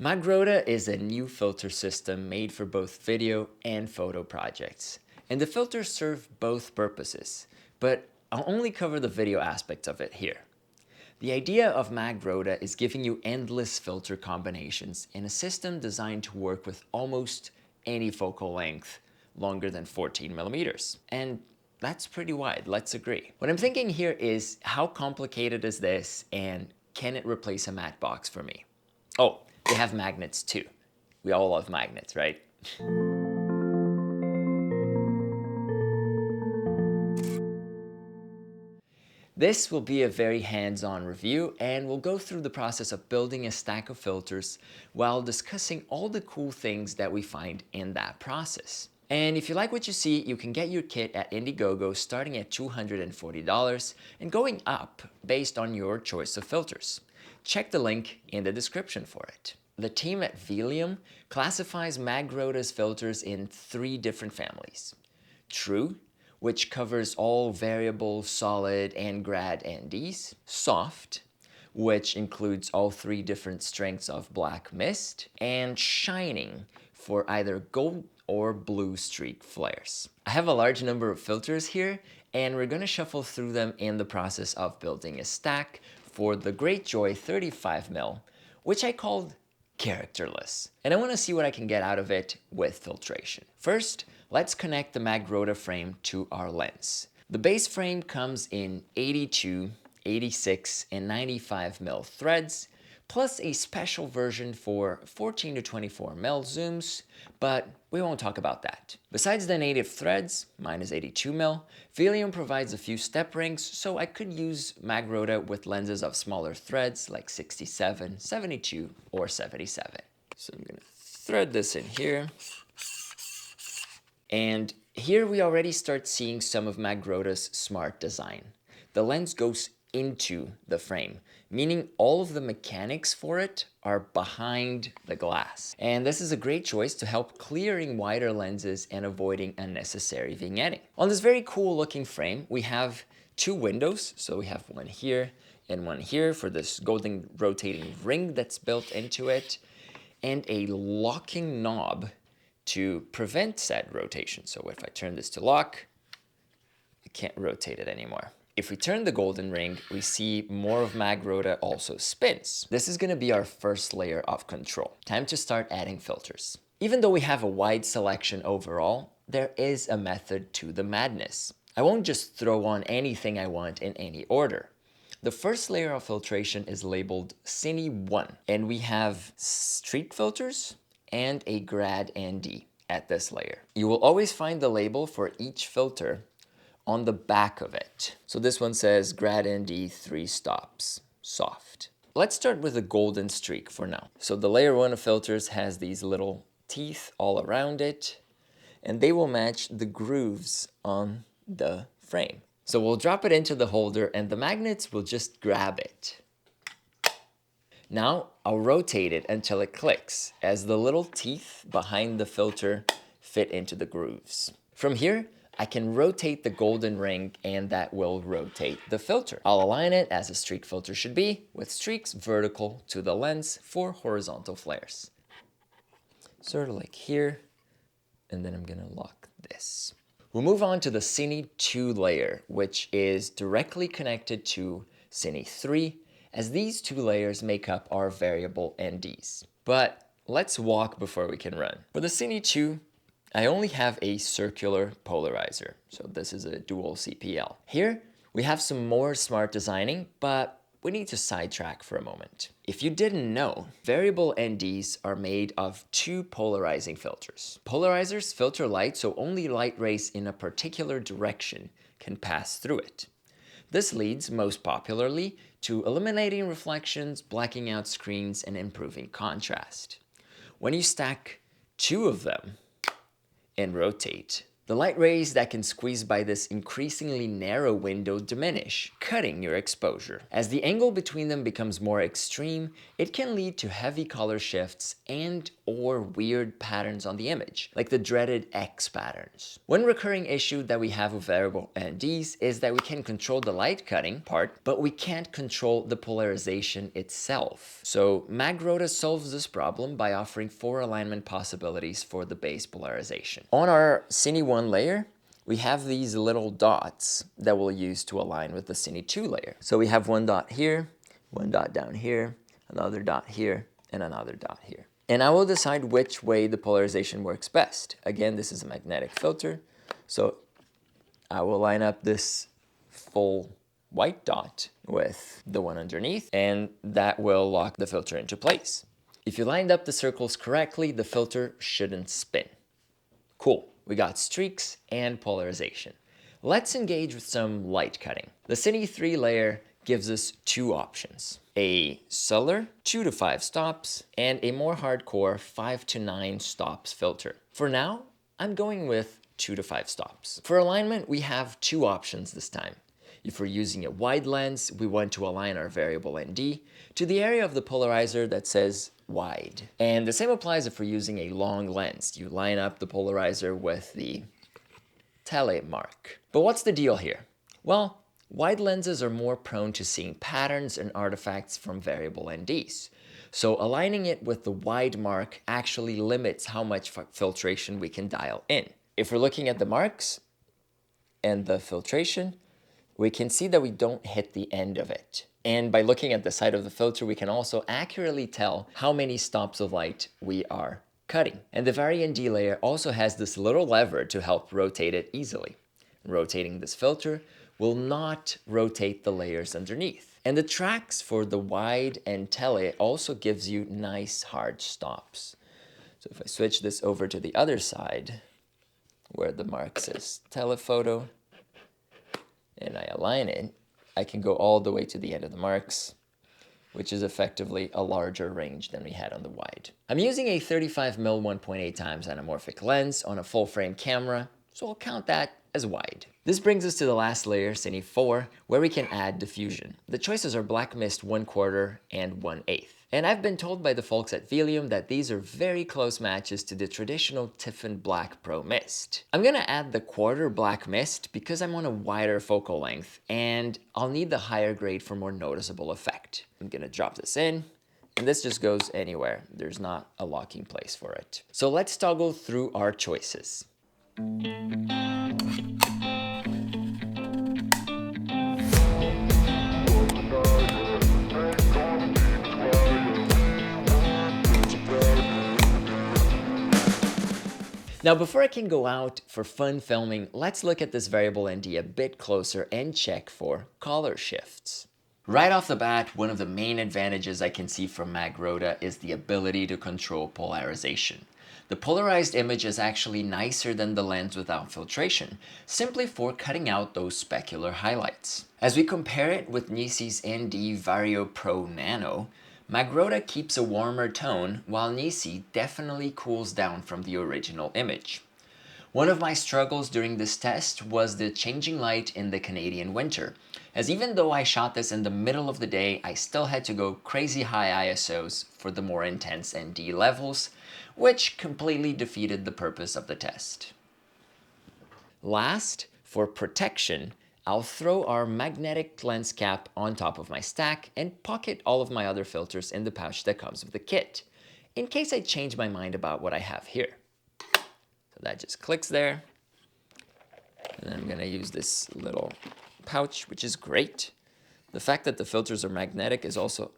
MagRota is a new filter system made for both video and photo projects. And the filters serve both purposes, but I'll only cover the video aspect of it here. The idea of MagRota is giving you endless filter combinations in a system designed to work with almost any focal length longer than 14 millimeters. And that's pretty wide, let's agree. What I'm thinking here is, how complicated is this, and can it replace a matte box for me? Oh, they have magnets too. We all love magnets, right? This will be a very hands-on review, and we'll go through the process of building a stack of filters while discussing all the cool things that we find in that process. And if you like what you see, you can get your kit at Indiegogo starting at $240 and going up based on your choice of filters. Check the link in the description for it. The team at Velium classifies MagRota's filters in 3 different families. True, which covers all variable, solid, and grad NDs. Soft, which includes all 3 different strengths of black mist. And shining, for either gold or blue streak flares. I have a large number of filters here, and we're gonna shuffle through them in the process of building a stack for the Greatjoy 35mm, which I called characterless. And I wanna see what I can get out of it with filtration. First, let's connect the MagRota frame to our lens. The base frame comes in 82, 86, and 95mm threads, plus a special version for 14 to 24mm zooms, but we won't talk about that. Besides the native threads, mine is 82mm, Velium provides a few step rings, so I could use MagRota with lenses of smaller threads like 67, 72, or 77. So I'm gonna thread this in here. And here we already start seeing some of MagRota's smart design. The lens goes into the frame, meaning all of the mechanics for it are behind the glass. And this is a great choice to help clearing wider lenses and avoiding unnecessary vignetting. On this very cool looking frame, we have 2 windows. So we have one here and one here for this golden rotating ring that's built into it, and a locking knob to prevent said rotation. So if I turn this to lock, I can't rotate it anymore. If we turn the golden ring, we see more of MagRota also spins. This is gonna be our first layer of control. Time to start adding filters. Even though we have a wide selection overall, there is a method to the madness. I won't just throw on anything I want in any order. The first layer of filtration is labeled Cine 1, and we have street filters and a grad ND at this layer. You will always find the label for each filter on the back of it. So this one says grad ND 3 stops, soft. Let's start with the golden streak for now. So the layer 1 of filters has these little teeth all around it, and they will match the grooves on the frame. So we'll drop it into the holder and the magnets will just grab it. Now I'll rotate it until it clicks as the little teeth behind the filter fit into the grooves. From here, I can rotate the golden ring and that will rotate the filter. I'll align it as a streak filter should be, with streaks vertical to the lens for horizontal flares. Sort of like here, and then I'm gonna lock this. We'll move on to the Cine 2 layer, which is directly connected to Cine 3, as these 2 layers make up our variable NDs. But let's walk before we can run. For the Cine 2, I only have a circular polarizer, so this is a dual CPL. Here, we have some more smart designing, but we need to sidetrack for a moment. If you didn't know, variable NDs are made of 2 polarizing filters. Polarizers filter light, so only light rays in a particular direction can pass through it. This leads, most popularly, to eliminating reflections, blacking out screens, and improving contrast. When you stack 2 of them and rotate, The light rays that can squeeze by this increasingly narrow window diminish, cutting your exposure. As the angle between them becomes more extreme, it can lead to heavy color shifts and/or weird patterns on the image, like the dreaded X patterns. One recurring issue that we have with variable NDs is that we can control the light cutting part, but we can't control the polarization itself. So MagRota solves this problem by offering 4 alignment possibilities for the base polarization. On our Cine 1 layer, we have these little dots that we'll use to align with the Cine 2 layer. So we have one dot here, one dot down here, another dot here, and another dot here. And I will decide which way the polarization works best. Again, this is a magnetic filter, so I will line up this full white dot with the one underneath, and that will lock the filter into place. If you lined up the circles correctly, the filter shouldn't spin. Cool. We got streaks and polarization. Let's engage with some light cutting. The Cine 3 layer gives us 2 options: a subtler 2 to 5 stops and a more hardcore 5 to 9 stops filter. For now, I'm going with 2 to 5 stops. For alignment, we have 2 options this time. If we're using a wide lens, we want to align our variable ND to the area of the polarizer that says wide. And the same applies if we're using a long lens. You line up the polarizer with the tele mark. But what's the deal here? Well, wide lenses are more prone to seeing patterns and artifacts from variable NDs. So aligning it with the wide mark actually limits how much filtration we can dial in. If we're looking at the marks and the filtration, we can see that we don't hit the end of it. And by looking at the side of the filter, we can also accurately tell how many stops of light we are cutting. And the Vari-ND layer also has this little lever to help rotate it easily. Rotating this filter will not rotate the layers underneath. And the tracks for the wide and tele also gives you nice hard stops. So if I switch this over to the other side, where the mark says telephoto, and I align it, I can go all the way to the end of the marks, which is effectively a larger range than we had on the wide. I'm using a 35mm 1.8 times anamorphic lens on a full frame camera, so I'll count that as wide. This brings us to the last layer, Cine 4, where we can add diffusion. The choices are black mist 1/4 and 1/8. And I've been told by the folks at Velium that these are very close matches to the traditional Tiffin Black Pro Mist. I'm gonna add the 1/4 black mist because I'm on a wider focal length and I'll need the higher grade for more noticeable effect. I'm gonna drop this in, and this just goes anywhere. There's not a locking place for it. So let's toggle through our choices. Now, before I can go out for fun filming, let's look at this variable ND a bit closer and check for color shifts. Right off the bat, one of the main advantages I can see from MagRota is the ability to control polarization. The polarized image is actually nicer than the lens without filtration, simply for cutting out those specular highlights. As we compare it with Nisi's ND Vario Pro Nano, MagRota keeps a warmer tone, while Nisi definitely cools down from the original image. One of my struggles during this test was the changing light in the Canadian winter, as even though I shot this in the middle of the day, I still had to go crazy high ISOs for the more intense ND levels, which completely defeated the purpose of the test. Last, for protection, I'll throw our magnetic lens cap on top of my stack and pocket all of my other filters in the pouch that comes with the kit, in case I change my mind about what I have here. So that just clicks there. And I'm gonna use this little pouch, which is great. The fact that the filters are magnetic is also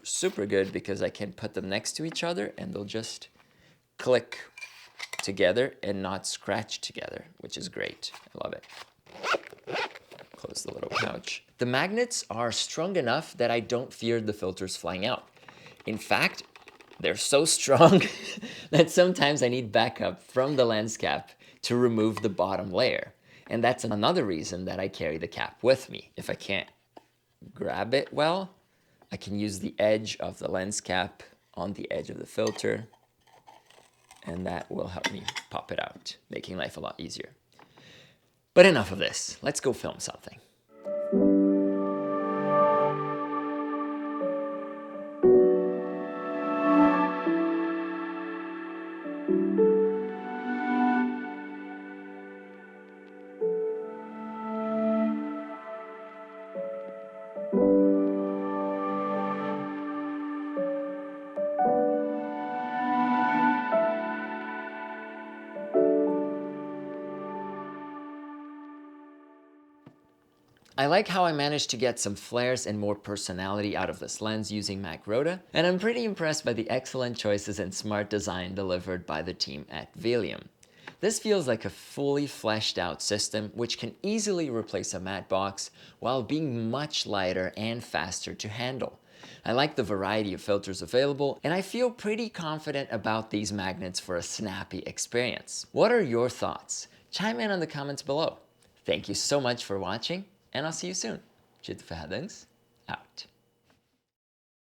super good because I can put them next to each other and they'll just click together and not scratch together, which is great. I love it. Close the little pouch. The magnets are strong enough that I don't fear the filters flying out. In fact, they're so strong that sometimes I need backup from the lens cap to remove the bottom layer. And that's another reason that I carry the cap with me. If I can't grab it well, I can use the edge of the lens cap on the edge of the filter, and that will help me pop it out, making life a lot easier. But enough of this, let's go film something. I like how I managed to get some flares and more personality out of this lens using MagRota, and I'm pretty impressed by the excellent choices and smart design delivered by the team at Velium. This feels like a fully fleshed out system which can easily replace a matte box while being much lighter and faster to handle. I like the variety of filters available, and I feel pretty confident about these magnets for a snappy experience. What are your thoughts? Chime in the comments below. Thank you so much for watching, and I'll see you soon. Chit Verhadings, out.